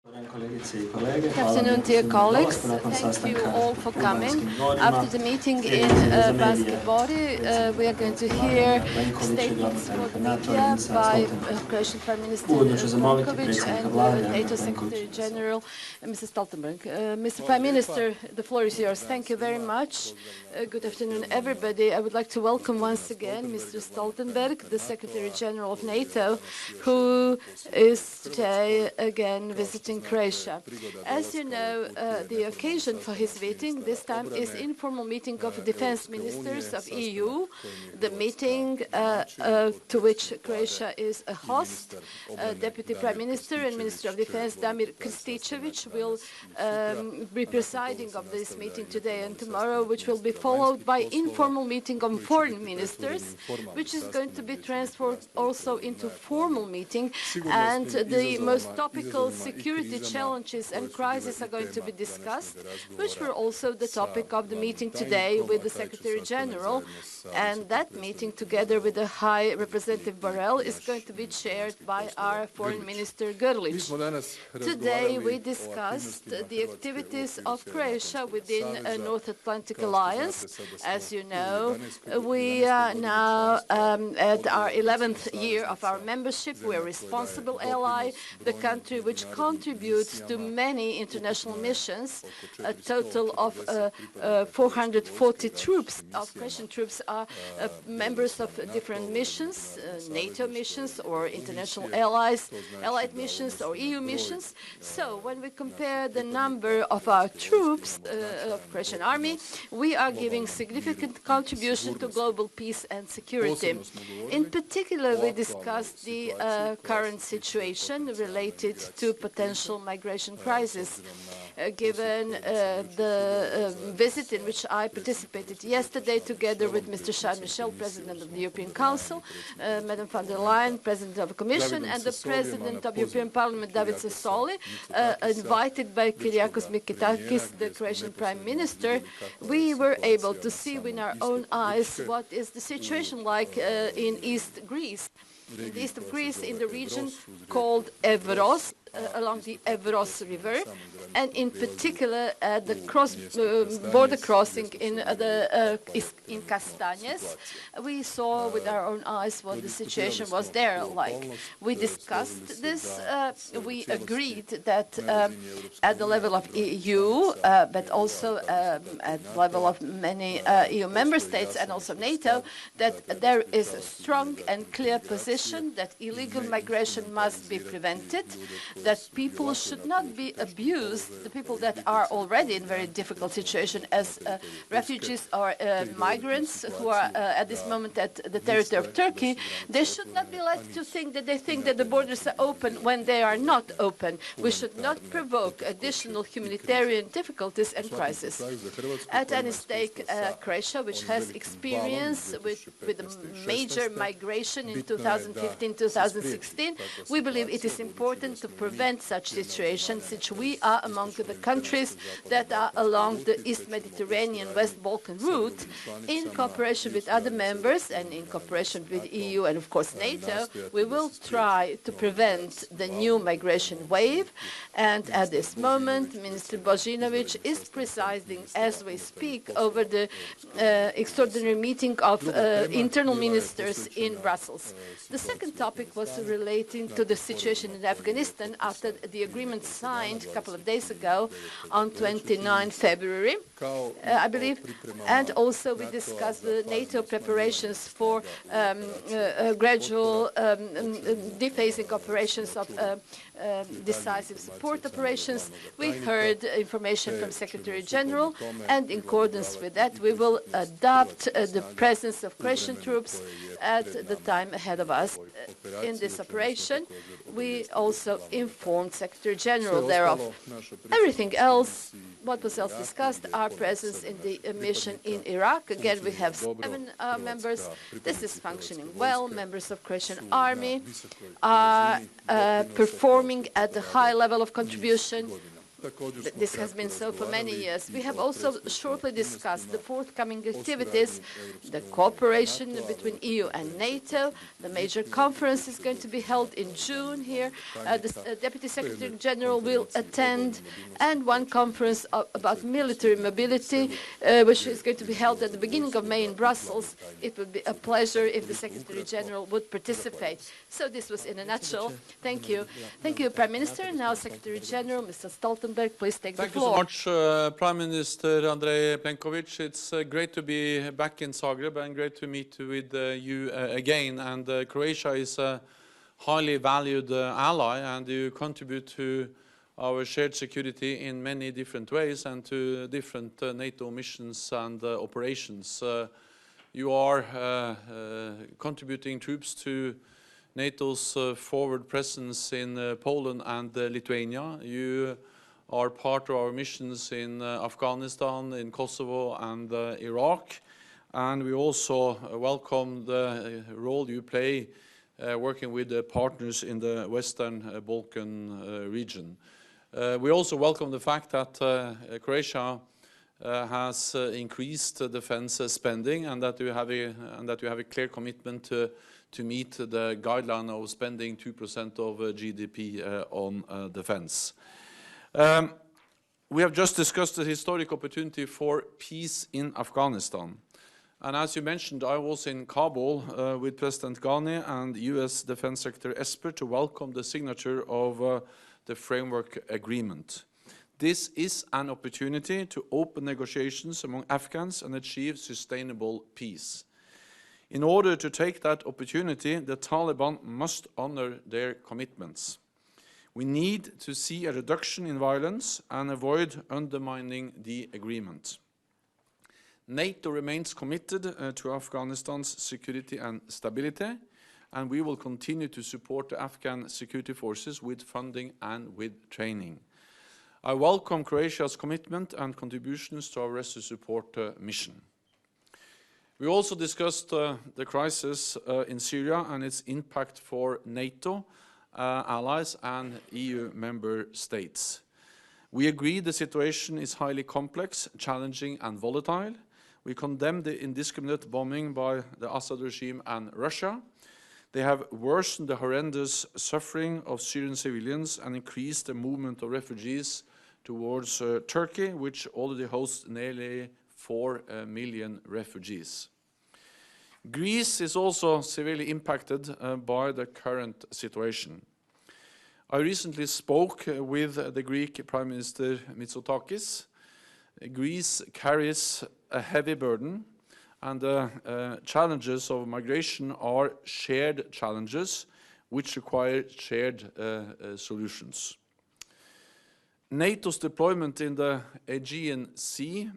Good afternoon, dear colleagues. Thank you all for coming. After the meeting in Banski Bori, we are going to hear statements for the media by Croatian Prime Minister Plenković and NATO Secretary General Mr. Stoltenberg. Mr. Prime Minister, the floor is yours. Thank you very much. Good afternoon, everybody. I would like to welcome once again Mr. Stoltenberg, the Secretary General of NATO, who is today again visiting Croatia. As you know, the occasion for his meeting this time is informal meeting of defense ministers of EU, the meeting to which Croatia is a host. Deputy Prime Minister and Minister of Defense Damir Krstičević will be presiding of this meeting today and tomorrow, which will be followed by informal meeting of foreign ministers, which is going to be transformed also into formal meeting, and the most topical security challenges and crises are going to be discussed, which were also the topic of the meeting today with the Secretary General. And that meeting, together with the High Representative Borrell, is going to be chaired by our Foreign Minister Grlić. Today we discussed the activities of Croatia within a North Atlantic Alliance. As you know, we are now at our 11th year of our membership. We're a responsible ally, the country which contributes to many international missions. A total of 440 troops, of Croatian troops, are members of different missions, NATO missions or international allied missions or EU missions. So when we compare the number of our troops of Croatian army, we are giving significant contribution to global peace and security. In particular, we discussed the current situation related to potential migration crisis. Given the visit in which I participated yesterday together with Mr. Charles Michel, President of the European Council, Madam von der Leyen, President of the Commission, and the President of the European Parliament, David Sassoli, invited by Kyriakos Mitsotakis, the Croatian Prime Minister, we were able to see with our own eyes what is the situation like in East Greece. In the east of Greece, in the region called Evros, along the Evros River, and in particular at the border crossing in Castañes. We saw with our own eyes what the situation was there like. We discussed this. We agreed that at the level of EU, but also at the level of many EU member states and also NATO, that there is a strong and clear position that illegal migration must be prevented, that people should not be abused, the people that are already in very difficult situation as refugees or migrants who are at this moment at the territory of Turkey, they should not be led to think that they think that the borders are open when they are not open. We should not provoke additional humanitarian difficulties and crises. At any stake, Croatia, which has experience with a major migration in 2015-2016, we believe it is important to prevent such situations, since we are among the countries that are along the East Mediterranean West Balkan route. In cooperation with other members and in cooperation with EU and of course NATO, we will try to prevent the new migration wave. And at this moment, Minister Božinović is presiding as we speak over the extraordinary meeting of internal ministers in Brussels. The second topic was relating to the situation in Afghanistan after the agreement signed a couple of days ago on 29 February, I believe. And also we discussed the NATO preparations for gradual dephasing operations of decisive support operations. We heard information from Secretary General, and in accordance with that, we will adopt the presence of Croatian troops at the time ahead of us in this operation. We also informed Secretary General thereof. Everything else, what was else discussed, our presence in the mission in Iraq. Again, we have 7 members. This is functioning well. Members of Croatian army are performing at the high level of contribution. This has been so for many years. We have also shortly discussed the forthcoming activities, the cooperation between EU and NATO. The major conference is going to be held in June here. The Deputy Secretary General will attend, and one conference about military mobility, which is going to be held at the beginning of May in Brussels. It would be a pleasure if the Secretary General would participate. So this was in a nutshell. Thank you. Thank you, Prime Minister. Now, Secretary General, Mr. Stoltenberg, please take the floor. Thank you so much, Prime Minister Andrej Plenković. It's great to be back in Zagreb and great to meet with you again. And Croatia is a highly valued ally, and you contribute to our shared security in many different ways and to different NATO missions and operations. You are contributing troops to NATO's forward presence in Poland and Lithuania. You are part of our missions in Afghanistan, in Kosovo and Iraq. And we also welcome the role you play working with the partners in the Western Balkan region. We also welcome the fact that Croatia has increased defense spending and that you have a clear commitment to meet the guideline of spending 2% of GDP on defense. We have just discussed the historic opportunity for peace in Afghanistan. And as you mentioned, I was in Kabul with President Ghani and US Defense Secretary Esper to welcome the signature of the framework agreement. This is an opportunity to open negotiations among Afghans and achieve sustainable peace. In order to take that opportunity, the Taliban must honor their commitments. We need to see a reduction in violence and avoid undermining the agreement. NATO remains committed to Afghanistan's security and stability, and we will continue to support the Afghan security forces with funding and with training. I welcome Croatia's commitment and contributions to our rescue support mission. We also discussed the crisis in Syria and its impact for NATO allies and EU member states. We agree the situation is highly complex, challenging and volatile. We condemn the indiscriminate bombing by the Assad regime and Russia. They have worsened the horrendous suffering of Syrian civilians and increased the movement of refugees towards Turkey, which already hosts nearly 4 million refugees. Greece is also severely impacted by the current situation. I recently spoke with the Greek Prime Minister Mitsotakis. Greece carries a heavy burden, and the challenges of migration are shared challenges which require shared solutions. NATO's deployment in the Aegean Sea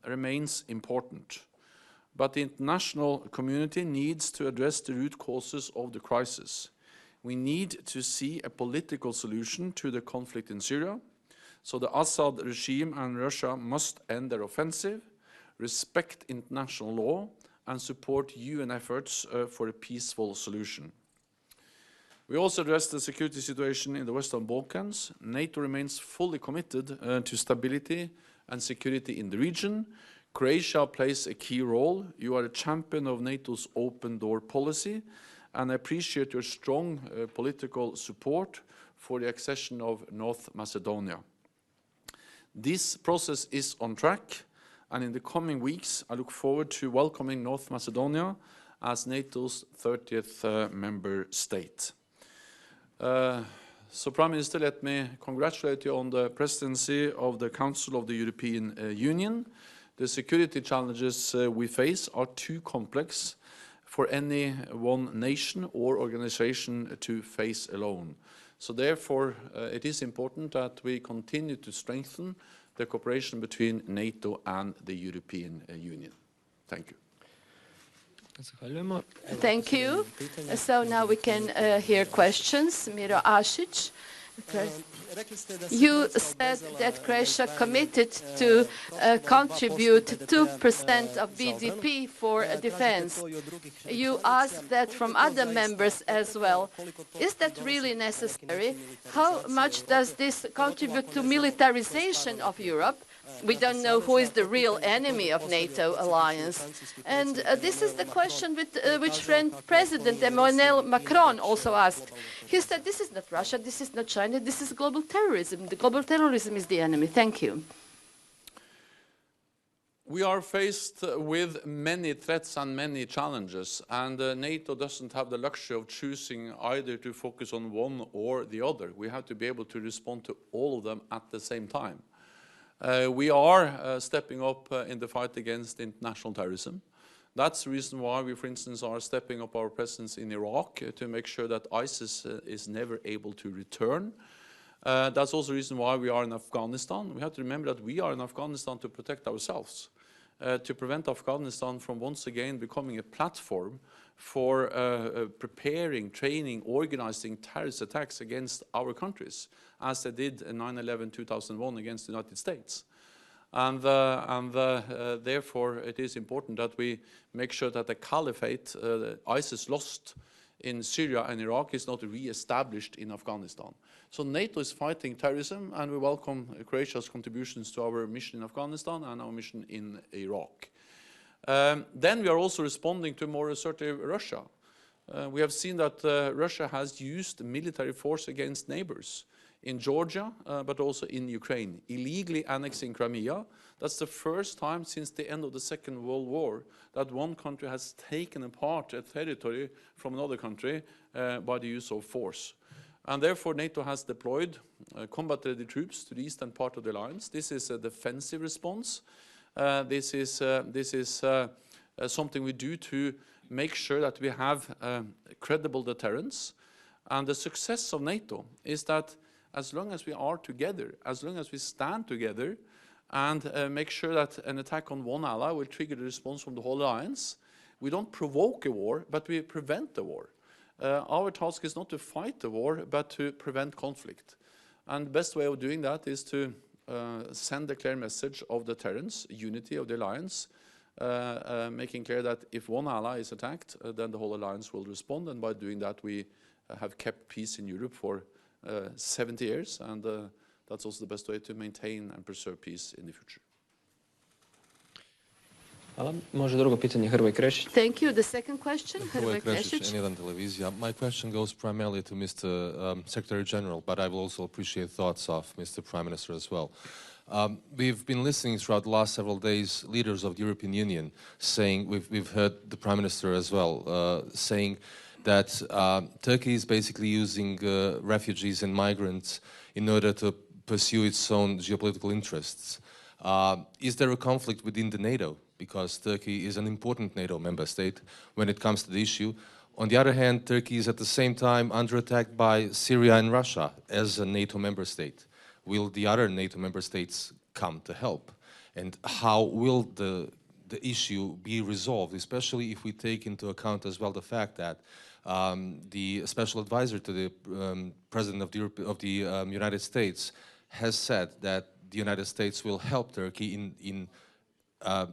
remains important, but the international community needs to address the root causes of the crisis. We need to see a political solution to the conflict in Syria, so the Assad regime and Russia must end their offensive, respect international law, and support UN efforts for a peaceful solution. We also address the security situation in the Western Balkans. NATO remains fully committed to stability and security in the region. Croatia plays a key role. You are a champion of NATO's open door policy, and I appreciate your strong political support for the accession of North Macedonia. This process is on track, and in the coming weeks, I look forward to welcoming North Macedonia as NATO's 30th member state. So, Prime Minister, let me congratulate you on the presidency of the Council of the European Union. The security challenges we face are too complex for any one nation or organization to face alone. So therefore, it is important that we continue to strengthen the cooperation between NATO and the European Union. Thank you. Thank you. So now we can hear questions. Miro Asic You said that Croatia committed to contribute 2% of BDP for defense. You asked that from other members as well. Is that really necessary? How much does this contribute to militarization of Europe? We don't know who is the real enemy of NATO alliance. And this is the question which President Emmanuel Macron also asked. He said, this is not Russia, this is not China, this is global terrorism. The global terrorism is the enemy. Thank you. We are faced with many threats and many challenges, and NATO doesn't have the luxury of choosing either to focus on one or the other. We have to be able to respond to all of them at the same time. We are stepping up in the fight against international terrorism. That's the reason why we, for instance, are stepping up our presence in Iraq to make sure that ISIS is never able to return. That's also the reason why we are in Afghanistan. We have to remember that we are in Afghanistan to protect ourselves, to prevent Afghanistan from once again becoming a platform for preparing, training, organizing terrorist attacks against our countries, as they did in 9/11/2001 against the United States. And therefore, it is important that we make sure that the caliphate ISIS lost in Syria and Iraq is not re-established in Afghanistan. So NATO is fighting terrorism, and we welcome Croatia's contributions to our mission in Afghanistan and our mission in Iraq. Then we are also responding to more assertive Russia. We have seen that Russia has used military force against neighbors in Georgia, but also in Ukraine, illegally annexing Crimea. That's the first time since the end of the Second World War that one country has taken apart a territory from another country by the use of force. And therefore, NATO has deployed combat-ready troops to the eastern part of the alliance. This is a defensive response. This is something we do to make sure that we have credible deterrence. And the success of NATO is that as long as we are together, as long as we stand together and make sure that an attack on one ally will trigger the response from the whole alliance, we don't provoke a war, but we prevent the war. Our task is not to fight the war, but to prevent conflict. And the best way of doing that is to send a clear message of deterrence, unity of the alliance, making clear that if one ally is attacked, then the whole alliance will respond. And by doing that, we have kept peace in Europe for 70 years, and that's also the best way to maintain and preserve peace in the future. Thank you. The second question, Hrvoje Krešić. My question goes primarily to Mr. Secretary General, but I will also appreciate thoughts of Mr. Prime Minister as well. We've been listening throughout the last several days, leaders of the European Union saying, we've heard the Prime Minister as well, saying that Turkey is basically using refugees and migrants in order to pursue its own geopolitical interests. Is there a conflict within the NATO? Because Turkey is an important NATO member state when it comes to the issue. On the other hand, Turkey is at the same time under attack by Syria and Russia as a NATO member state. Will the other NATO member states come to help? And how will the issue be resolved, especially if we take into account as well the fact that the special advisor to the President of the United States has said that the United States will help Turkey in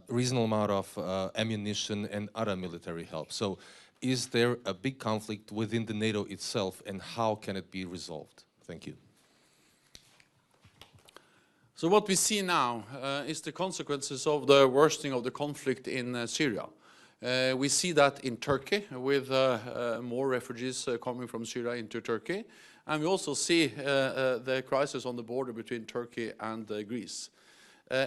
reasonable amount of ammunition and other military help. So is there a big conflict within the NATO itself, and how can it be resolved? Thank you. So what we see now is the consequences of the worsening of the conflict in Syria. We see that in Turkey with more refugees coming from Syria into Turkey. And we also see the crisis on the border between Turkey and Greece.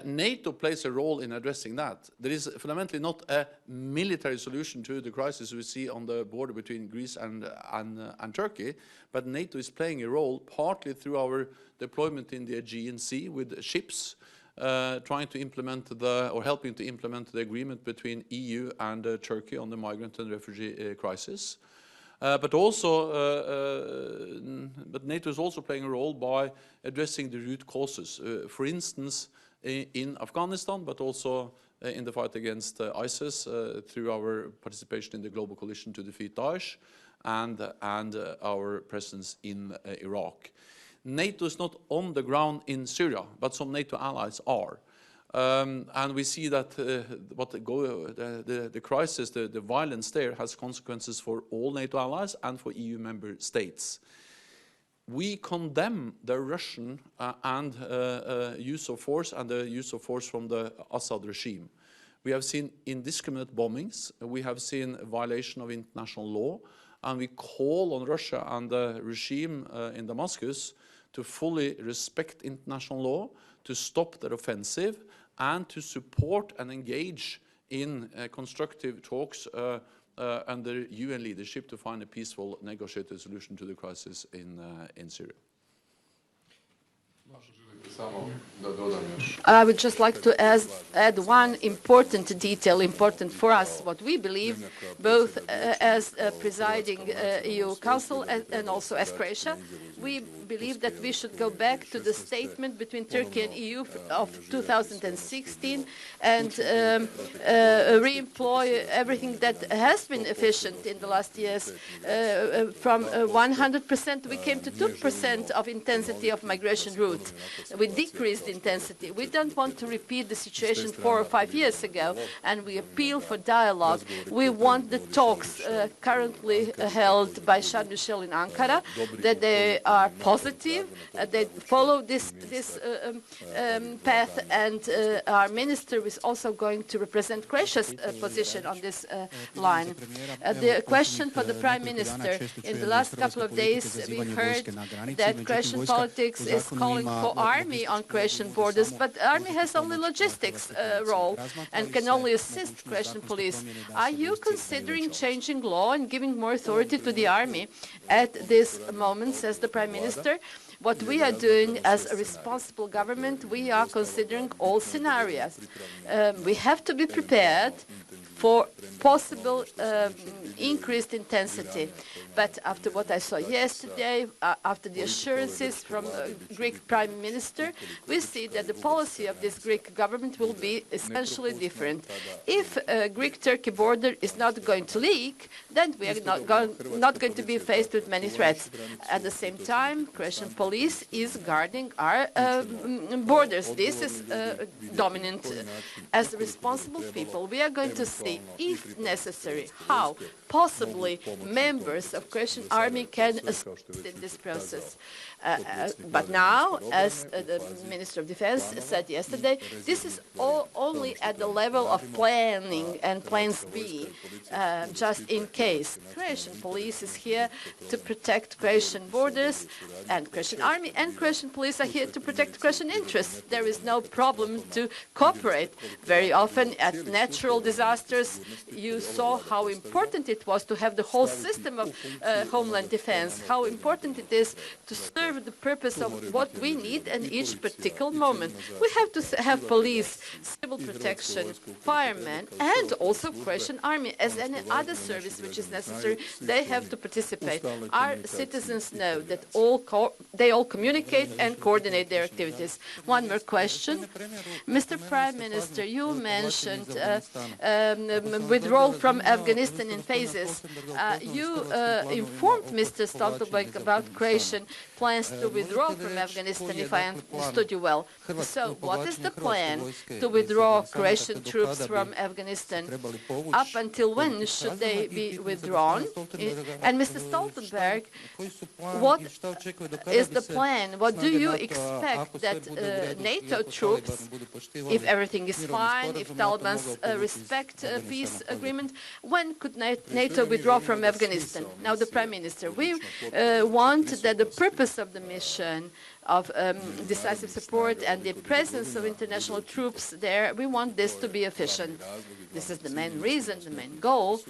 NATO plays a role in addressing that. There is fundamentally not a military solution to the crisis we see on the border between Greece and Turkey, but NATO is playing a role partly through our deployment in the Aegean Sea with ships, trying to implement or helping to implement the agreement between EU and Turkey on the migrant and refugee crisis. But NATO is also playing a role by addressing the root causes. For instance, in Afghanistan, but also in the fight against ISIS through our participation in the global coalition to defeat Daesh and our presence in Iraq. NATO is not on the ground in Syria, but some NATO allies are. And we see that the crisis, the violence there has consequences for all NATO allies and for EU member states. We condemn the Russian use of force and the use of force from the Assad regime. We have seen indiscriminate bombings, we have seen violation of international law, and we call on Russia and the regime in Damascus to fully respect international law, to stop their offensive, and to support and engage in constructive talks under UN leadership to find a peaceful negotiated solution to the crisis in Syria. I would just like to add one important detail, important for us, what we believe, both as presiding EU Council and also as Croatia. We believe that we should go back to the statement between Turkey and EU of 2016 and re-employ everything that has been efficient in the last years. From 100% we came to 2% of intensity of migration route. We decreased intensity. We don't want to repeat the situation 4 or 5 years ago, and we appeal for dialogue. We want the talks currently held by Charles Michel in Ankara, that they are positive, they follow this path, and our minister is also going to represent Croatia's position on this line. The question for the Prime Minister, in the last couple of days we heard that Croatian politics is calling for army on Croatian borders, but the army has only logistics role and can only assist Croatian police. Are you considering changing law and giving more authority to the army at this moment, as the Prime Minister? What we are doing as a responsible government, we are considering all scenarios. We have to be prepared for possible increased intensity. But after what I saw yesterday, after the assurances from the Greek Prime Minister, we see that the policy of this Greek government will be essentially different. If a Greek-Turkey border is not going to leak, then we are not going to be faced with many threats. At the same time, Croatian police is guarding our borders. This is dominant. As responsible people, we are going to see, if necessary, how possibly members of Croatian army can assist in this process. But now, as the Minister of Defense said yesterday, this is all only at the level of planning and plans B, just in case. Croatian police is here to protect Croatian borders, and Croatian army and Croatian police are here to protect Croatian interests. There is no problem to cooperate. Very often at natural disasters, you saw how important it was to have the whole system of homeland defense, how important it is to serve the purpose of what we need in each particular moment. We have to have police, civil protection, firemen, and also Croatian army. As any other service which is necessary, they have to participate. Our citizens know that they all communicate and coordinate their activities. One more question. Mr. Prime Minister, you mentioned withdrawal from Afghanistan in phases. You informed Mr. Stoltenberg about Croatian plans to withdraw from Afghanistan, if I understood you well. So, what is the plan to withdraw Croatian troops from Afghanistan? Up until when should they be withdrawn? And Mr. Stoltenberg, what is the plan? What do you expect that NATO troops, if everything is fine, if Taliban respect peace agreement, when could NATO withdraw from Afghanistan? Now, the Prime Minister, we want that the purpose of the mission of decisive support and the presence of international troops there, we want this to be efficient. This is the main reason, the main goal.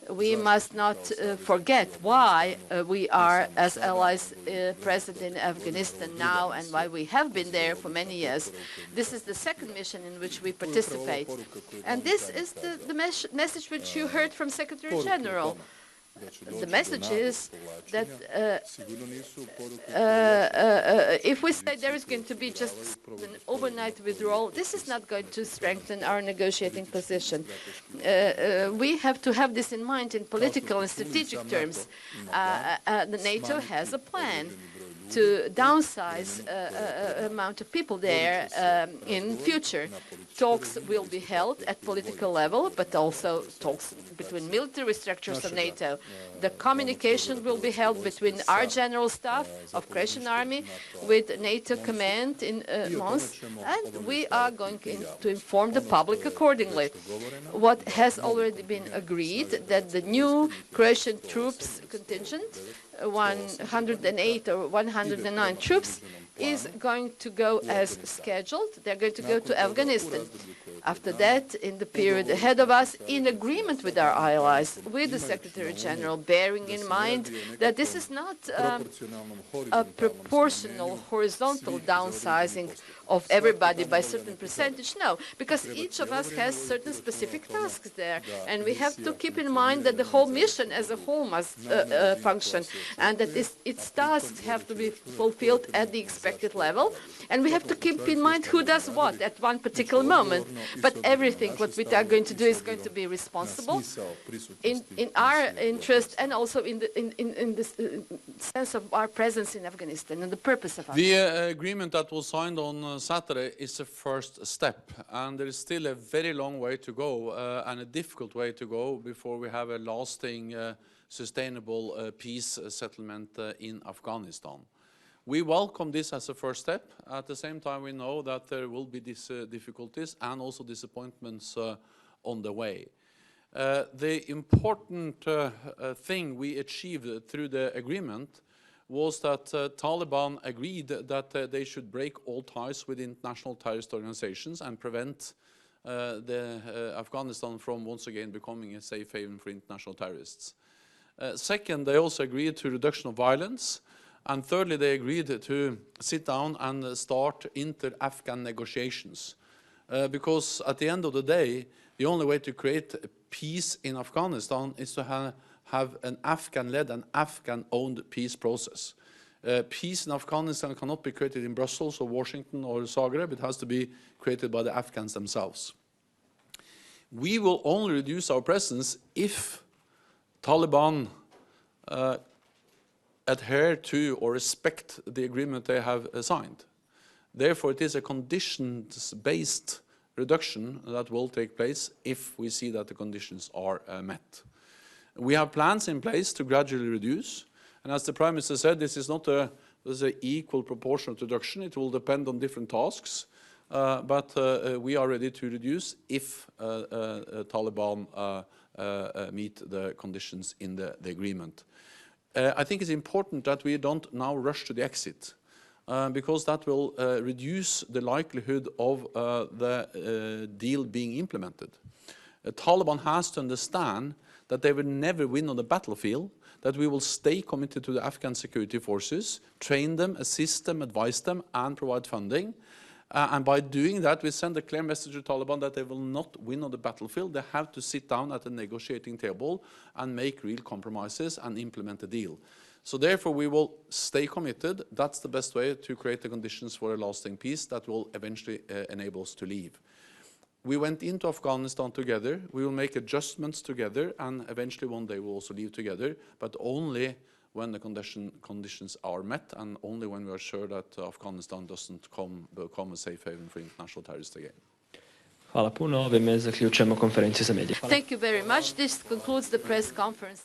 We must not forget why we are, as allies, present in Afghanistan now and why we have been there for many years. This is the second mission in which we participate. And this is the message which you heard from Secretary General. The message is that if we say there is going to be just an overnight withdrawal, this is not going to strengthen our negotiating position. We have to have this in mind in political and strategic terms. The NATO has a plan. to downsize amount of people there in future. Talks will be held at political level, but also talks between military structures of NATO. The communication will be held between our general staff of Croatian army with NATO command in Mons, and we are going to inform the public accordingly. What has already been agreed that the new Croatian troops contingent, 108 or 109 troops, is going to go as scheduled. They're going to go to Afghanistan. After that, in the period ahead of us, in agreement with our allies, with the Secretary General, bearing in mind that this is not a proportional horizontal downsizing of everybody by a certain percentage, no, because each of us has certain specific tasks there, and we have to keep in mind that the whole mission as a whole must function, and that its tasks have to be fulfilled at the expected level, and we have to keep in mind who does what at one particular moment. But everything what we are going to do is going to be responsible in our interest, and also in the sense of our presence in Afghanistan and the purpose of Afghanistan. The agreement that was signed on Saturday is a first step, and there is still a very long way to go and a difficult way to go before we have a lasting, sustainable peace settlement in Afghanistan. We welcome this as a first step. At the same time, we know that there will be these difficulties and also disappointments on the way. The important thing we achieved through the agreement was that Taliban agreed that they should break all ties with international terrorist organizations and prevent Afghanistan from once again becoming a safe haven for international terrorists. Second, they also agreed to reduction of violence. And thirdly, they agreed to sit down and start inter-Afghan negotiations. Because at the end of the day, the only way to create peace in Afghanistan is to have an Afghan-led and Afghan-owned peace process. Peace in Afghanistan cannot be created in Brussels or Washington or Zagreb. It has to be created by the Afghans themselves. We will only reduce our presence if Taliban adhere to or respect the agreement they have signed. Therefore, it is a conditions-based reduction that will take place if we see that the conditions are met. We have plans in place to gradually reduce, and as the Prime Minister said, this is not an equal proportional reduction. It will depend on different tasks, but we are ready to reduce if Taliban meet the conditions in the agreement. I think it's important that we don't now rush to the exit, because that will reduce the likelihood of the deal being implemented. Taliban has to understand that they will never win on the battlefield, that we will stay committed to the Afghan security forces, train them, assist them, advise them, and provide funding. And by doing that, we send a clear message to Taliban that they will not win on the battlefield. They have to sit down at the negotiating table and make real compromises and implement a deal. So therefore, we will stay committed. That's the best way to create the conditions for a lasting peace that will eventually enable us to leave. We went into Afghanistan together. We will make adjustments together, and eventually one day we'll also leave together, but only when the conditions are met, and only when we are sure that Afghanistan doesn't become a safe haven for international terrorists again. Hvala puno. Ovime zaključujemo konferenciju za medije. Thank you very much. This concludes the press conference.